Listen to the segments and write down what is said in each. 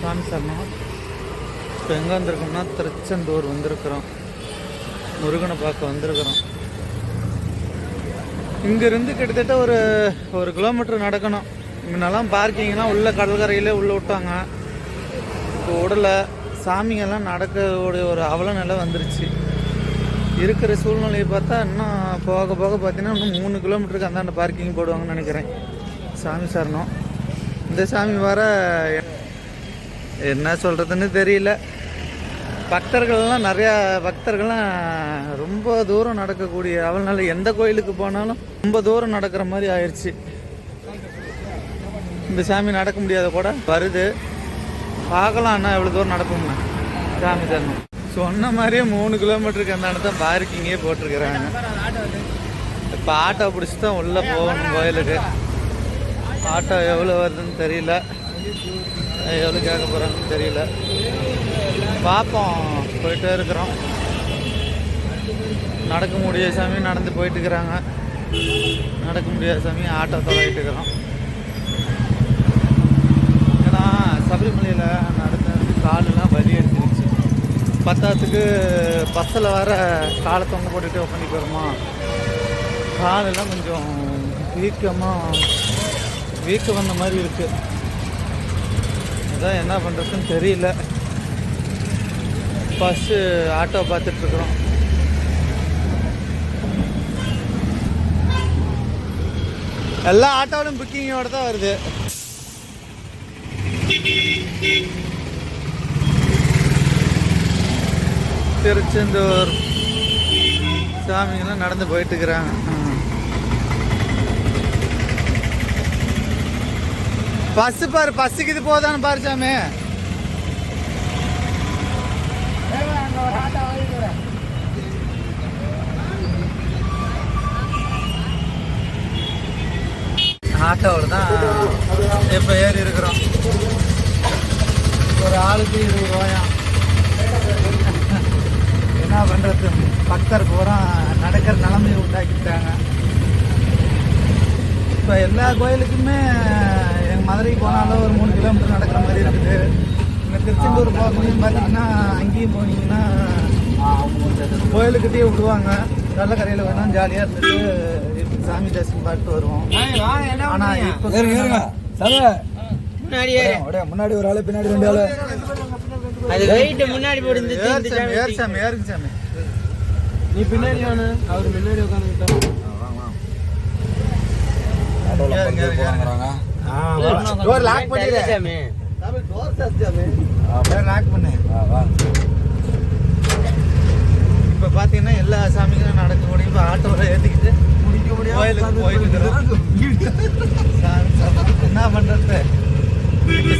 சாமி சரணம். இப்போ எங்கே வந்திருக்கோம்னா திருச்செந்தூர் வந்திருக்கிறோம். முருகனை பார்க்க வந்திருக்கிறோம். இங்கேருந்து கிட்டத்தட்ட ஒரு கிலோமீட்டர் நடக்கணும். முன்னெல்லாம் பார்க்கிங்லாம் உள்ள கடற்கரையிலே உள்ளே விட்டாங்க. இப்போ உடலை சாமிங்கெல்லாம் நடக்கக்கூடிய ஒரு அவல நிலை வந்துருச்சு. இருக்கிற சூழ்நிலையை பார்த்தா இன்னும் போக போக பார்த்தீங்கன்னா இன்னும் 3 கிலோமீட்டருக்கு அந்தாண்ட பார்க்கிங் போடுவாங்கன்னு நினைக்கிறேன். சாமி சரணம். இந்த சாமி வர என்ன சொல்கிறதுன்னு தெரியல. நிறையா பக்தர்கள்லாம் ரொம்ப தூரம் நடக்கக்கூடிய அவள்னால எந்த கோயிலுக்கு போனாலும் ரொம்ப தூரம் நடக்கிற மாதிரி ஆயிடுச்சு. இந்த சாமி நடக்க முடியாத கூட வருது. பார்க்கலாம் அண்ணா எவ்வளோ தூரம் நடப்போம்ண்ணா. சாமி சரணம். சொன்ன மாதிரியே 3 கிலோமீட்டருக்கு அந்த இடத்த பார்க்கிங்கே போட்டிருக்கிறாங்க. இப்போ ஆட்டோ பிடிச்சி தான் உள்ளே போகணும் கோயிலுக்கு. ஆட்டோ எவ்வளோ வருதுன்னு தெரியல, எவ்வளோ கேட்க போகிறாங்கன்னு தெரியல. பார்ப்போம். போயிட்டே இருக்கிறோம். நடக்க முடியாத சாமி நடந்து போயிட்டு இருக்கிறாங்க. நடக்க முடியாத சாமி ஆட்டோ தொலைகிட்டு இருக்கிறோம். ஏன்னா சபரிமலையில் நடந்த காலெலாம் வலி எடுத்துருச்சு. பத்தாத்துக்கு பஸ்ஸில் வர காலை தொங்க போட்டுட்டு உட்காந்து போகிறோமா, காலெல்லாம் கொஞ்சம் வீக்கம் வந்த மாதிரி இருக்குது. அதான் என்ன பண்ணுறதுன்னு தெரியல. பஸ்ஸு ஆட்டோ பார்த்துட்ருக்குறோம். எல்லா ஆட்டோவிலும் புக்கிங்கோடு தான் வருது. திருச்செந்தூர் சாமிங்கெல்லாம் நடந்து போயிட்டு இருக்கிறாங்க. பஸ்ஸு பாரு, பஸ்ஸுக்கு இது போதான்னு பாரு சாமி. ஆட்டோவில் தான் இப்போ ஏறி இருக்கிறோம். ஒரு ஆளுக்கு 20 ரூபாயா. என்ன பண்ணுறது, பக்தர் பூரா நடக்கிற நிலைமையை உண்டாக்கிட்டாங்க. இப்போ எல்லா கோயிலுக்குமே எங்கள் மதுரைக்கு போனாலும் ஒரு 3 கிலோமீட்டர் நடக்கிற மாதிரி இருக்குது. இங்கே திருச்செந்தூர் போகணும்னு பார்த்தீங்கன்னா அங்கேயும் போனீங்கன்னா கோயிலுக்கிட்டே விடுவாங்க. கடற்கரையில் வேணால் ஜாலியாக இருந்துட்டு சாமி தரிசனம் பார்த்துட்டு வருவோம். ஆனால் இப்போ முன்னாடி ஒரு ஆளு, பின்னாடி 2 ஆளு. முன்னாடி போடுங்க சாமி. நீ பின்னாடி வாங்க, அவர் முன்னாடி உட்காந்துக்கிட்டோம். லாக் பண்ணு. இப்போ பார்த்தீங்கன்னா எல்லா சாமிகளும் நடக்கக்கூடிய இப்போ ஆட்டோவில் ஏற்றிக்கிட்டு கோயிலுக்கு போயிட்டு என்ன பண்ணுறது.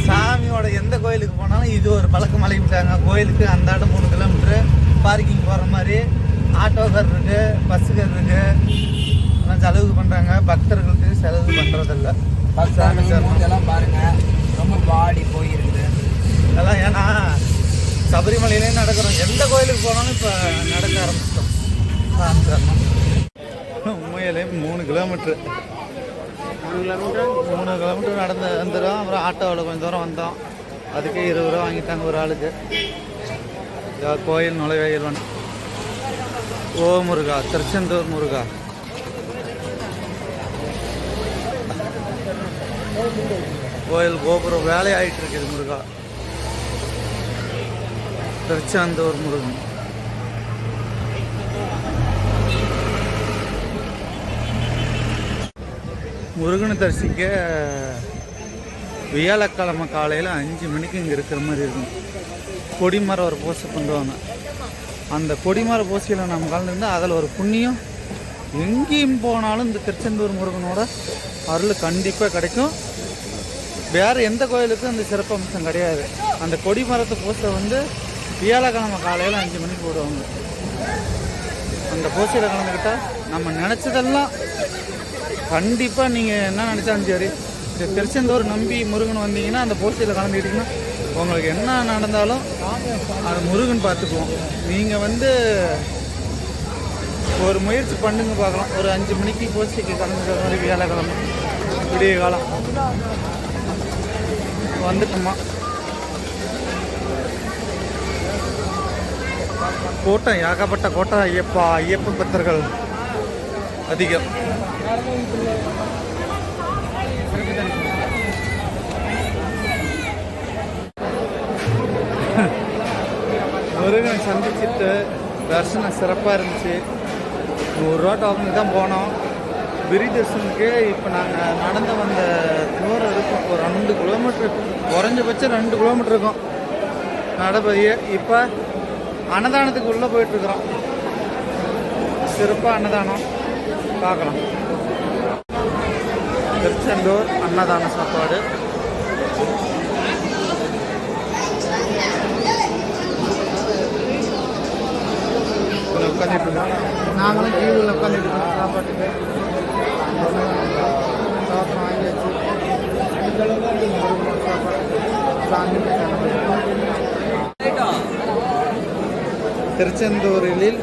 சாமியோட எந்த கோயிலுக்கு போனாலும் இது ஒரு பழக்கம் அழைக்கிட்டாங்க. கோயிலுக்கு அந்தாண்ட 3 கிலோமீட்டரு பார்க்கிங் போகிற மாதிரி ஆட்டோக்கார் இருக்குது, பஸ்ஸுக்கார் இருக்குது. எல்லாம் செலவு பண்ணுறாங்க. பக்தர்களுக்கு செலவு பண்ணுறதில்ல. சாமி எல்லாம் பாருங்கள், ரொம்ப பாடி போயிருக்குது அதெல்லாம். ஏன்னா சபரிமலையிலே நடக்கிறோம். எந்த கோயிலுக்கு போனாலும் இப்போ நடக்க ஆரம்பிச்சிட்டோம். சாமி சரணம். உண்மையிலே 3 கிலோமீட்ரு நடந்து வந்துடும். அப்புறம் ஆட்டோவில் கொஞ்சம் தூரம் வந்தோம். அதுக்கு 20 ரூபா வாங்கிட்டாங்க ஒரு ஆளுக்கு. கோயில் நுழைவாயில் வந்து ஓ முருகா, திருச்செந்தூர் முருகா. கோயில் கோபுரம் வேலையாயிட்டு இருக்குது. முருகா, திருச்செந்தூர் முருகன். முருகனை தரிசிக்க வியாழக்கிழமை காலையில் 5 மணிக்கு இங்கே இருக்கிற மாதிரி இருக்கும். கொடிமரம் ஒரு பூசை பண்ணுவாங்க. அந்த கொடிமர பூசையில் நம்ம கலந்துருந்தால் அதில் ஒரு புண்ணியம். எங்கேயும் போனாலும் இந்த திருச்செந்தூர் முருகனோட அருள் கண்டிப்பாக கிடைக்கும். வேறு எந்த கோயிலுக்கும் அந்த சிறப்பம்சம் கிடையாது. அந்த கொடிமரத்தை பூசை வந்து வியாழக்கிழமை காலையில் 5 மணிக்கு போடுவாங்க. அந்த பூசையில் கலந்துக்கிட்டால் நம்ம நினச்சதெல்லாம் கண்டிப்பாக நீங்கள் என்ன நினச்சாலும் சரி, இந்த திருச்செந்தூர் நம்பி முருகன் வந்தீங்கன்னா அந்த பூசையில் கலந்துக்கிட்டிங்கன்னா உங்களுக்கு என்ன நடந்தாலும் அது முருகன் பார்த்துக்குவோம். நீங்கள் வந்து ஒரு முயற்சி பண்ணுங்க பார்க்கலாம். ஒரு 5 மணிக்கு பூசைக்கு கலந்துக்கிற மாதிரி வியாழக்கிழமை விடிய காலம் வந்துட்டோமா. கூட்டம் ஏகப்பட்ட கூட்டம். ஐயப்ப பக்தர்கள் அதிகம். முருகனை சந்திச்சுட்டு தரிசனம் சிறப்பாக இருந்துச்சு. 100 ரூபா டோக்கனுக்கு தான் போனோம். கிரி தரிசனுக்கு இப்போ நாங்கள் நடந்து வந்த தூரம் இருக்கும், ஒரு 2 கிலோமீட்ரு, குறைஞ்சபட்சம் 2 கிலோமீட்டர் இருக்கும் நடப்பதிய. இப்போ அன்னதானத்துக்கு உள்ளே போயிட்டுருக்குறோம். சிறப்பாக அன்னதானம் பார்க்கலாம். திருச்செந்தூர் அன்னதான சாப்பாடு. உட்காந்துட்டு இருக்கோம். நாங்களும் கீழில் உட்காந்துட்டு இருக்கோம். சாப்பாட்டுக்கு சாப்பிட வாங்கியாச்சு. திருச்செந்தூரில்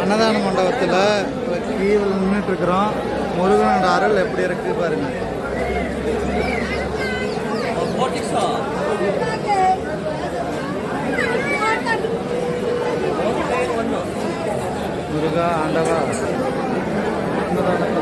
அன்னதான மண்டபத்தில் கீழே நின்றுட்டுருக்குறோம். முருகனோட அருள் எப்படி இருக்குது பாருங்கள். முருகா ஆண்டவா அன்னதானத்தை